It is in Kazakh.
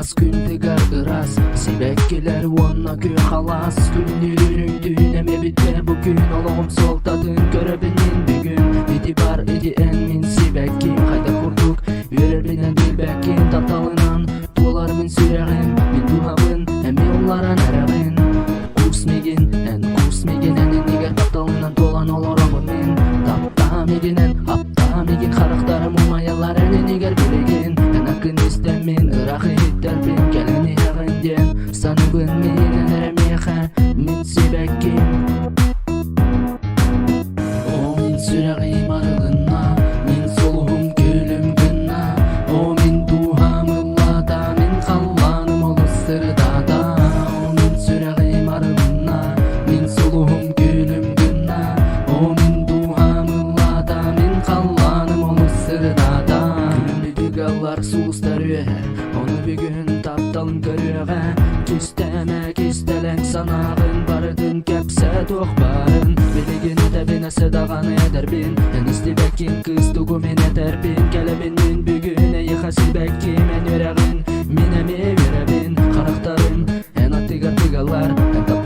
Ырас күндігер ырас себеккелер онна көй қалас күннерің дүйнеме бітте бүгін олығым солтадың көребінен бүгін иди бар иди ән мен себеккем қайда құрдық өребінен ділбәккен тапталынан туалар мен сүйрәғын мен туғабын әме оларан әрәғын курсмеген ән курсмеген әнен егер тапталынан толан оларабы мен таптамеген ән аптамеген қарақтарым умаялар әнен егер білеген ән ақын істәмен ырақ еттәрбен кәліне әғінден саныбын мен әнәрәмеға мен себәккем о мен сүйрәғим арылына мен солуым көлім гына о мен туғамылада мен қаланым олы сырдада о мен сүйрәғим арылына мен солуым көлім гына о мен туғамылада мен қаланым олы сырдада күлімдегі алар суыстар өйә оны бүгін тапталын көріға кестәмә кестәләң санағын барыдың кәпсә тоқпарын білеген әтәбен әсədағаны әдәрбен әністі бәккен қыз тұғымен әтәрбен кәләбен мен бүгін әйі қасы бәккен ән өрәғын мен әме өрәбен қарақтарым ән аттығар тұғалар